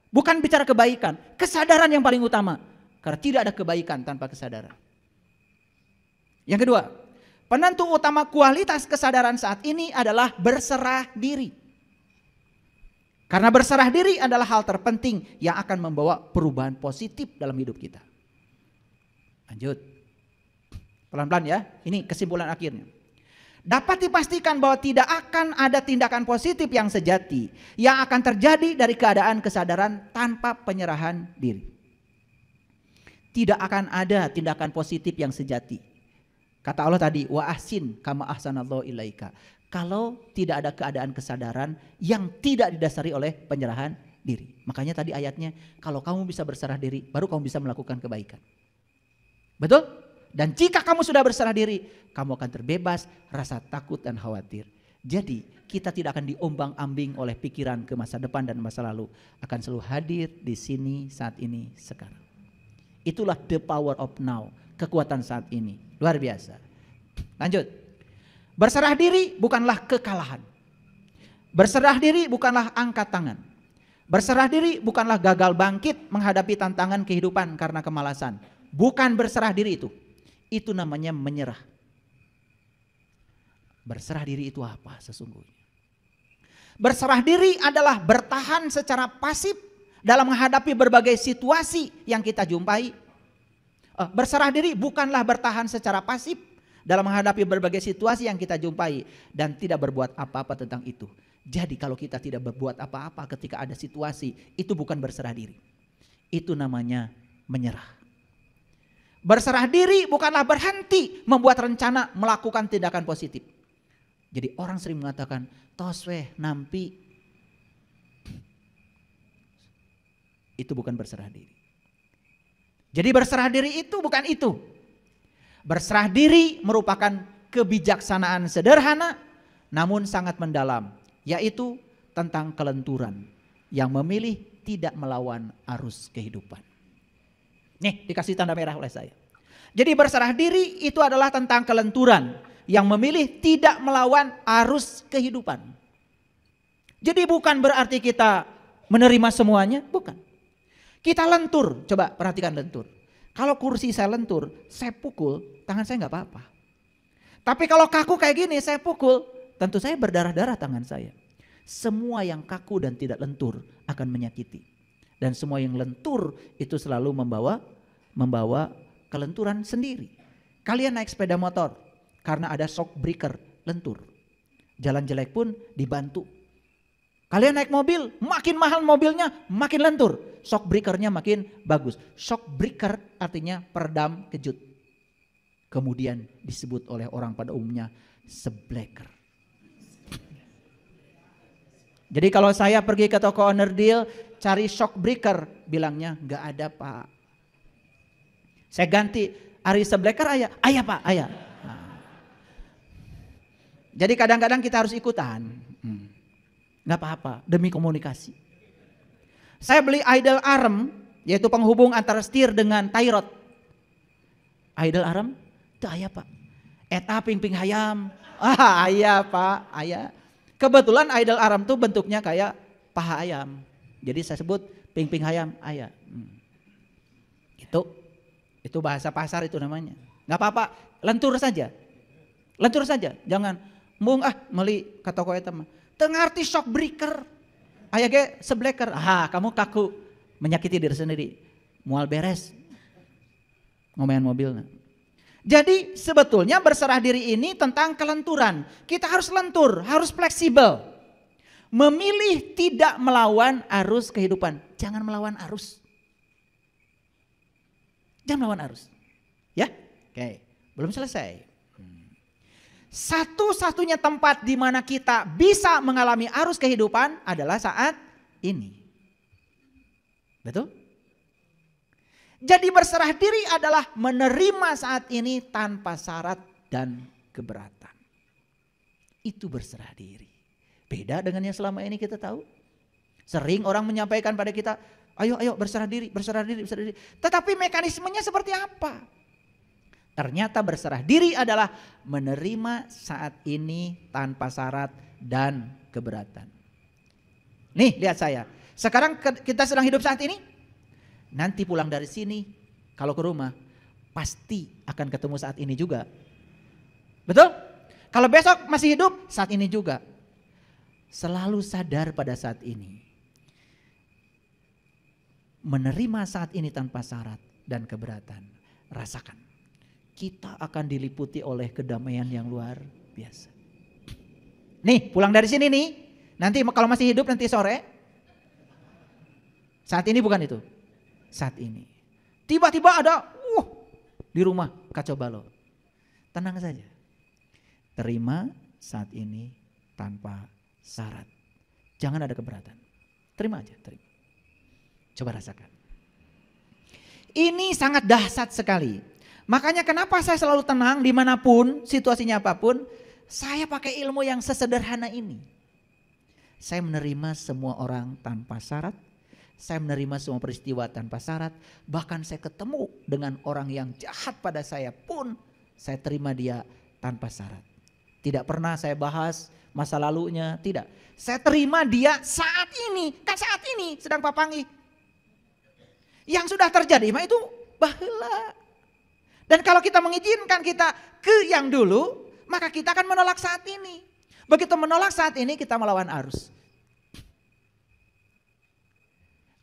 A: Bukan bicara kebaikan. Kesadaran yang paling utama. Karena tidak ada kebaikan tanpa kesadaran. Yang kedua. Penentu utama kualitas kesadaran saat ini adalah berserah diri. Karena berserah diri adalah hal terpenting yang akan membawa perubahan positif dalam hidup kita. Lanjut. Pelan-pelan ya. Ini kesimpulan akhirnya. Dapat dipastikan bahwa tidak akan ada tindakan positif yang sejati yang akan terjadi dari keadaan kesadaran tanpa penyerahan diri. Tidak akan ada tindakan positif yang sejati. Kata Allah tadi, wa ahsin kama ahsanallahu ilaika. Kalau tidak ada keadaan kesadaran yang tidak didasari oleh penyerahan diri. Makanya tadi ayatnya, kalau kamu bisa berserah diri, baru kamu bisa melakukan kebaikan. Betul? Dan jika kamu sudah berserah diri, kamu akan terbebas rasa takut dan khawatir. Jadi kita tidak akan diombang-ambing oleh pikiran ke masa depan dan masa lalu. Akan selalu hadir di sini, saat ini, sekarang. Itulah the power of now. Kekuatan saat ini. Luar biasa. Lanjut. Berserah diri bukanlah kekalahan. Berserah diri bukanlah angkat tangan. Berserah diri bukanlah gagal bangkit menghadapi tantangan kehidupan karena kemalasan. Bukan berserah diri itu. Itu namanya menyerah. Berserah diri itu apa sesungguhnya? Berserah diri adalah bertahan secara pasif dalam menghadapi berbagai situasi yang kita jumpai. Berserah diri bukanlah bertahan secara pasif dalam menghadapi berbagai situasi yang kita jumpai dan tidak berbuat apa-apa tentang itu. Jadi kalau kita tidak berbuat apa-apa ketika ada situasi, itu bukan berserah diri. Itu namanya menyerah. Berserah diri bukanlah berhenti membuat rencana melakukan tindakan positif. Jadi orang sering mengatakan, tos weh nampi. Itu bukan berserah diri. Jadi berserah diri itu bukan itu. Berserah diri merupakan kebijaksanaan sederhana namun sangat mendalam, yaitu tentang kelenturan yang memilih tidak melawan arus kehidupan. Nih dikasih tanda merah oleh saya. Jadi berserah diri itu adalah tentang kelenturan yang memilih tidak melawan arus kehidupan. Jadi bukan berarti kita menerima semuanya, bukan. Kita lentur, coba perhatikan lentur. Kalau kursi saya lentur, saya pukul, tangan saya nggak apa-apa. Tapi kalau kaku kayak gini, saya pukul, tentu saya berdarah-darah tangan saya. Semua yang kaku dan tidak lentur akan menyakiti. Dan semua yang lentur itu selalu membawa kelenturan sendiri. Kalian naik sepeda motor, karena ada shock breaker, lentur. Jalan jelek pun dibantu. Kalian naik mobil, makin mahal mobilnya, makin lentur. Shock breakernya makin bagus. Shock breaker artinya peredam kejut. Kemudian disebut oleh orang pada umumnya sebleker. Jadi kalau saya pergi ke toko owner deal cari shock breaker, bilangnya nggak ada Pak. Saya ganti Arisa Breaker ayah Pak, ayah. Nah. Jadi kadang-kadang kita harus ikutan. Nggak apa-apa demi komunikasi. Saya beli idle arm, yaitu penghubung antara setir dengan tie rod. Idle arm, itu ayah Pak. Eta ping-ping hayam. Ayah Pak, ayah. Kebetulan idle arm tuh bentuknya kayak paha ayam. Jadi saya sebut ping-ping hayam ayah. Itu bahasa pasar itu namanya. Nggak apa-apa, lentur saja. Lentur saja, jangan mung meli kata toko eta mah. Teu ngarti shock breaker. Aya ge sebleker. Kamu kaku menyakiti diri sendiri. Moal beres. Ngomain mobilnya. Jadi sebetulnya berserah diri ini tentang kelenturan. Kita harus lentur, harus fleksibel. Memilih tidak melawan arus kehidupan. Jangan melawan arus. Jangan melawan arus. Ya? Oke, belum selesai. Satu-satunya tempat di mana kita bisa mengalami arus kehidupan adalah saat ini. Betul? Jadi berserah diri adalah menerima saat ini tanpa syarat dan keberatan. Itu berserah diri. Beda dengan yang selama ini kita tahu. Sering orang menyampaikan pada kita, ayo berserah diri, berserah diri, berserah diri. Tetapi mekanismenya seperti apa? Ternyata berserah diri adalah menerima saat ini tanpa syarat dan keberatan. Nih lihat saya, sekarang kita sedang hidup saat ini. Nanti pulang dari sini, kalau ke rumah, pasti akan ketemu saat ini juga. Betul? Kalau besok masih hidup, saat ini juga. Selalu sadar pada saat ini. Menerima saat ini tanpa syarat dan keberatan. Rasakan. Kita akan diliputi oleh kedamaian yang luar biasa. Nih, pulang dari sini nih. Nanti kalau masih hidup nanti sore. Saat ini bukan itu. Saat ini. Tiba-tiba ada di rumah kacau balau. Tenang saja. Terima saat ini tanpa syarat. Jangan ada keberatan. Terima aja, terima. Coba rasakan. Ini sangat dahsyat sekali. Makanya kenapa saya selalu tenang dimanapun, situasinya apapun. Saya pakai ilmu yang sesederhana ini. Saya menerima semua orang tanpa syarat. Saya menerima semua peristiwa tanpa syarat. Bahkan saya ketemu dengan orang yang jahat pada saya pun saya terima dia tanpa syarat. Tidak pernah saya bahas masa lalunya, tidak. Saya terima dia saat ini, kan saat ini sedang papangi. Yang sudah terjadi mah itu baheula. Dan kalau kita mengizinkan kita ke yang dulu, maka kita akan menolak saat ini. Begitu menolak saat ini kita melawan arus.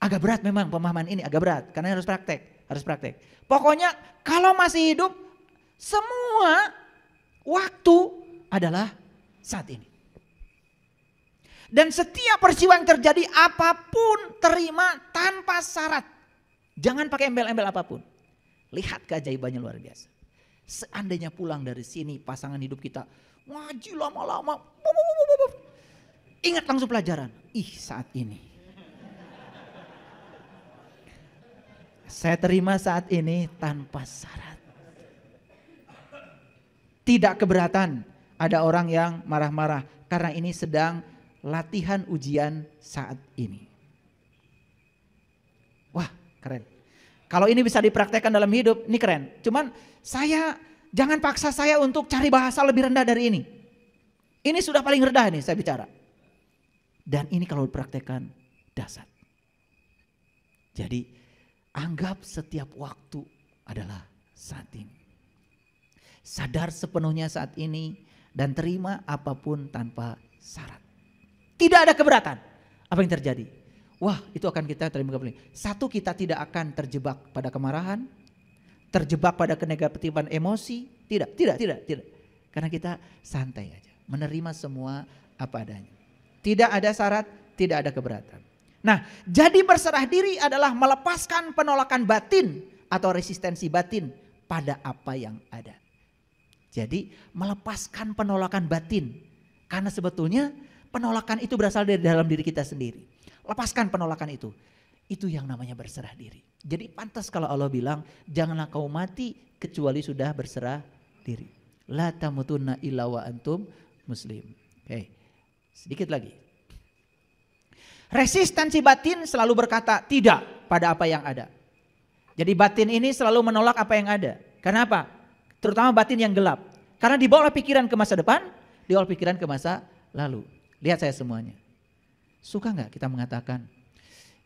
A: Agak berat memang pemahaman ini, agak berat karena harus praktek. Pokoknya kalau masih hidup semua waktu adalah saat ini. Dan setiap peristiwa yang terjadi apapun terima tanpa syarat. Jangan pakai embel-embel apapun. Lihat keajaibannya luar biasa. Seandainya pulang dari sini pasangan hidup kita ngaji lama-lama. Ingat langsung pelajaran. Saat ini. Saya terima saat ini tanpa syarat. Tidak keberatan. Ada orang yang marah-marah karena ini sedang latihan ujian saat ini. Wah, keren. Kalau ini bisa dipraktekkan dalam hidup, ini keren. Cuman jangan paksa saya untuk cari bahasa lebih rendah dari ini. Ini sudah paling rendah nih saya bicara. Dan ini kalau dipraktekkan dahsyat. Jadi anggap setiap waktu adalah saat ini. Sadar sepenuhnya saat ini dan terima apapun tanpa syarat. Tidak ada keberatan. Apa yang terjadi? Wah, itu akan kita terima kembali. Satu, kita tidak akan terjebak pada kemarahan, terjebak pada kenegatifan emosi. Tidak. Karena kita santai aja, menerima semua apa adanya. Tidak ada syarat, tidak ada keberatan. Nah, jadi berserah diri adalah melepaskan penolakan batin atau resistensi batin pada apa yang ada. Jadi melepaskan penolakan batin. Karena sebetulnya Penolakan itu berasal dari dalam diri kita sendiri. Lepaskan penolakan itu. Itu yang namanya berserah diri. Jadi pantas kalau Allah bilang, janganlah kau mati kecuali sudah berserah diri. La tamutunna illa wa antum muslim. Oke, sedikit lagi. Resistensi batin selalu berkata tidak pada apa yang ada. Jadi batin ini selalu menolak apa yang ada. Kenapa? Terutama batin yang gelap. Karena dibawa pikiran ke masa depan, dibawa pikiran ke masa lalu. Lihat saya semuanya. Suka nggak kita mengatakan,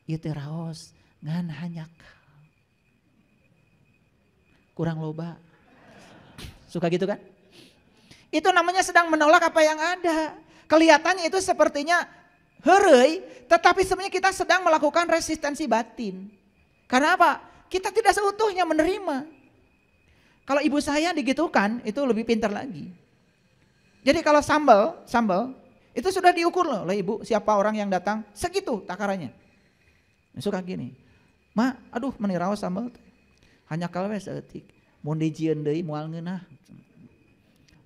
A: ieu teh raos ngan hanyak. Kurang loba. Suka gitu kan? Itu namanya sedang menolak apa yang ada. Kelihatannya itu sepertinya heureuy, tetapi sebenarnya kita sedang melakukan resistensi batin. Karena apa? Kita tidak seutuhnya menerima. Kalau ibu saya digitukan, itu lebih pintar lagi. Jadi kalau sambal itu sudah diukur loh oleh ibu, siapa orang yang datang, segitu takarannya. Suka gini, ma, aduh meniraos sambal, hanya kalau seetik, mun dijieun deui moal ngeunah.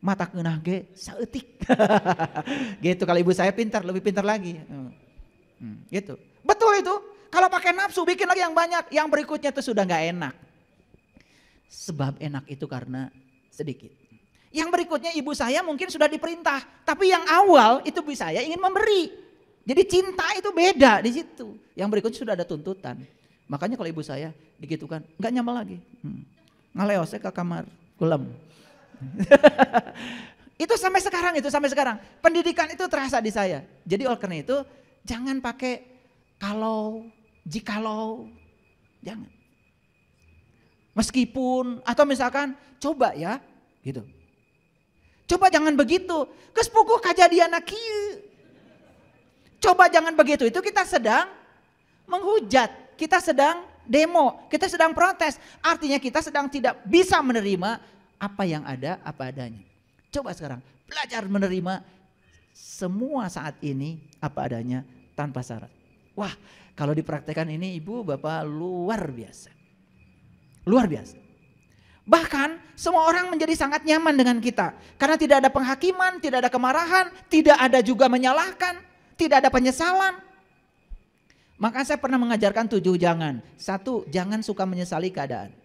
A: Mata ngeunah ge saeutik. Gitu kalau ibu saya pintar, lebih pintar lagi. Gitu. Betul itu. Kalau pakai nafsu bikin lagi yang banyak, yang berikutnya itu sudah nggak enak. Sebab enak itu karena sedikit. Yang berikutnya ibu saya mungkin sudah diperintah, tapi yang awal itu ibu saya ingin memberi. Jadi cinta itu beda di situ. Yang berikutnya sudah ada tuntutan. Makanya kalau ibu saya digitukan, nggak nyaman lagi. Ngaleosnya ke kamar, kulem. Itu sampai sekarang. Pendidikan itu terasa di saya. Jadi oleh karena itu jangan pakai kalau, jikalau, jangan. Meskipun atau misalkan coba ya, gitu. Coba jangan begitu. Geus puguh kajadianna kieu. Coba jangan begitu. Itu kita sedang menghujat, kita sedang demo, kita sedang protes. Artinya kita sedang tidak bisa menerima apa yang ada, apa adanya. Coba sekarang belajar menerima semua saat ini apa adanya tanpa syarat. Wah, kalau dipraktekkan ini ibu bapak luar biasa. Luar biasa. Bahkan semua orang menjadi sangat nyaman dengan kita. Karena tidak ada penghakiman, tidak ada kemarahan, tidak ada juga menyalahkan, tidak ada penyesalan. Maka saya pernah mengajarkan 7 jangan. 1, jangan suka menyesali keadaan.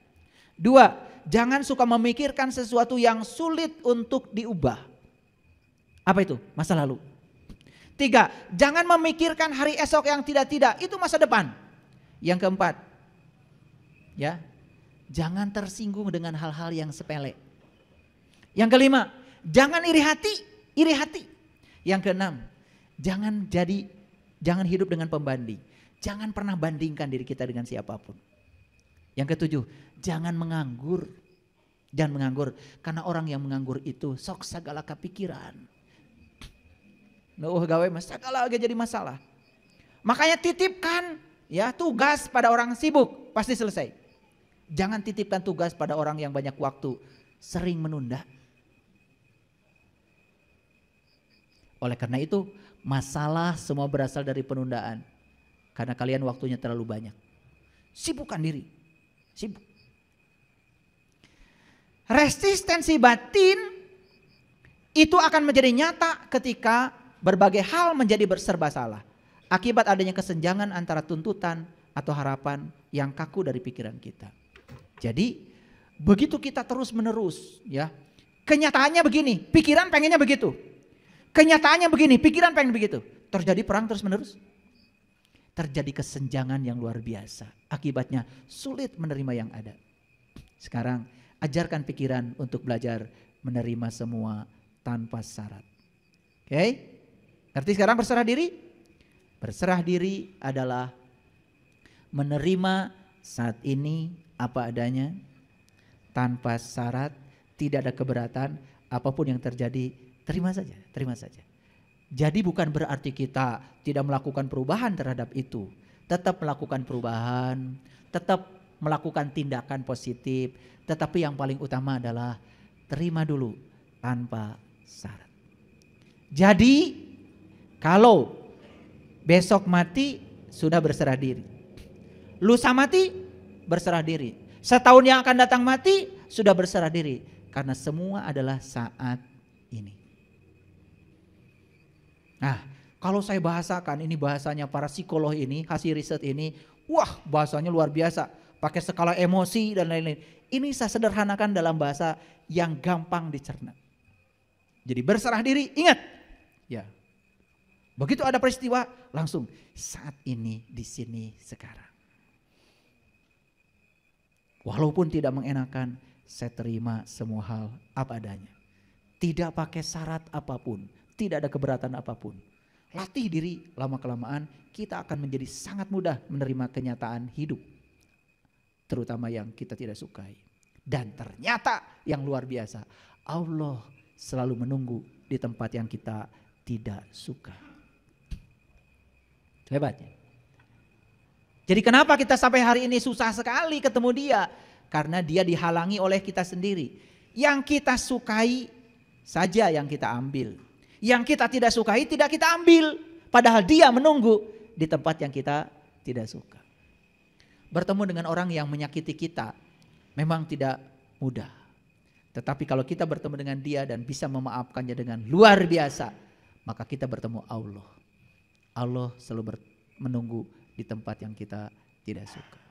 A: 2, jangan suka memikirkan sesuatu yang sulit untuk diubah. Apa itu? Masa lalu. 3, jangan memikirkan hari esok yang tidak-tidak, itu masa depan. Yang keempat, ya, jangan tersinggung dengan hal-hal yang sepele. Yang kelima, jangan iri hati. Yang keenam, jangan hidup dengan pembanding. Jangan pernah bandingkan diri kita dengan siapapun. Yang ketujuh, jangan menganggur. Jangan menganggur, karena orang yang menganggur itu sok sagala kepikiran. Gawe mas segala lagi jadi masalah. Makanya titipkan ya tugas pada orang sibuk, pasti selesai. Jangan titipkan tugas pada orang yang banyak waktu, sering menunda. Oleh karena itu, masalah semua berasal dari penundaan. Karena kalian waktunya terlalu banyak. Sibukkan diri, sibuk. Resistensi batin itu akan menjadi nyata ketika berbagai hal menjadi berserba salah. Akibat adanya kesenjangan antara tuntutan atau harapan yang kaku dari pikiran kita. Jadi begitu kita terus menerus ya. Kenyataannya begini, pikiran pengennya begitu. Kenyataannya begini, pikiran pengen begitu. Terjadi perang terus menerus. Terjadi kesenjangan yang luar biasa. Akibatnya sulit menerima yang ada. Sekarang ajarkan pikiran untuk belajar menerima semua tanpa syarat. Oke? Ngerti sekarang berserah diri? Berserah diri adalah menerima saat ini apa adanya, tanpa syarat, tidak ada keberatan, apapun yang terjadi, terima saja. Jadi bukan berarti kita tidak melakukan perubahan terhadap itu. Tetap melakukan perubahan, tetap melakukan tindakan positif, tetapi yang paling utama adalah terima dulu tanpa syarat. Jadi kalau besok mati sudah berserah diri. Lusa mati berserah diri. Setahun yang akan datang mati sudah berserah diri. Karena semua adalah saat ini. Nah, Kalau saya bahasakan, ini bahasanya para psikolog ini, hasil riset ini, wah bahasanya luar biasa. Pakai skala emosi dan lain-lain. Ini saya sederhanakan dalam bahasa yang gampang dicerna. Jadi berserah diri, ingat. Ya. Begitu ada peristiwa, langsung saat ini, di sini, sekarang. Walaupun tidak mengenakan, saya terima semua hal apa adanya. Tidak pakai syarat apapun, tidak ada keberatan apapun. Latih diri, lama-kelamaan kita akan menjadi sangat mudah menerima kenyataan hidup. Terutama yang kita tidak sukai. Dan ternyata yang luar biasa, Allah selalu menunggu di tempat yang kita tidak suka. Hebatnya. Jadi kenapa kita sampai hari ini susah sekali ketemu dia? Karena dia dihalangi oleh kita sendiri. Yang kita sukai saja yang kita ambil. Yang kita tidak sukai tidak kita ambil. Padahal dia menunggu di tempat yang kita tidak suka. Bertemu dengan orang yang menyakiti kita memang tidak mudah. Tetapi kalau kita bertemu dengan dia dan bisa memaafkannya dengan luar biasa, maka kita bertemu Allah. Allah selalu menunggu di tempat yang kita tidak suka.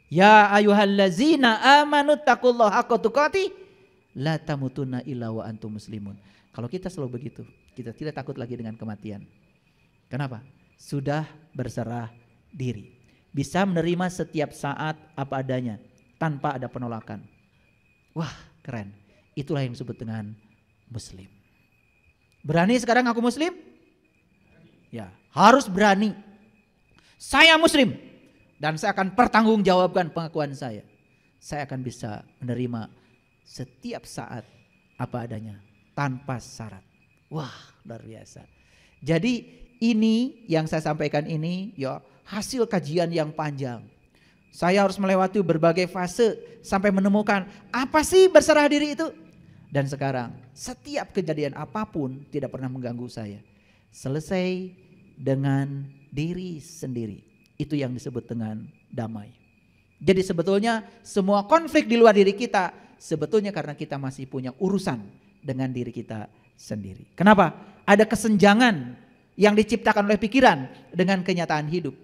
A: Ya ayyuhallazina amanu taqullaha haqqa tuqatih la tamutunna illa wa antum muslimun. Kalau kita selalu begitu, kita tidak takut lagi dengan kematian. Kenapa? Sudah berserah diri. Bisa menerima setiap saat apa adanya tanpa ada penolakan. Wah, keren. Itulah yang disebut dengan muslim. Berani sekarang aku muslim? Ya, harus berani. Saya muslim dan saya akan pertanggungjawabkan pengakuan saya. Saya akan bisa menerima setiap saat apa adanya tanpa syarat. Wah, luar biasa. Jadi ini yang saya sampaikan ini ya hasil kajian yang panjang. Saya harus melewati berbagai fase sampai menemukan apa sih berserah diri itu. Dan sekarang setiap kejadian apapun tidak pernah mengganggu saya. Selesai dengan diri sendiri. Itu yang disebut dengan damai. Jadi sebetulnya semua konflik di luar diri kita sebetulnya karena kita masih punya urusan dengan diri kita sendiri. Kenapa? Ada kesenjangan yang diciptakan oleh pikiran dengan kenyataan hidup.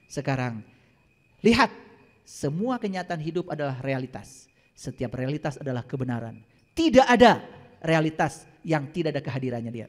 A: Sekarang lihat, semua kenyataan hidup adalah realitas. Setiap realitas adalah kebenaran. Tidak ada realitas yang tidak ada kehadirannya dia.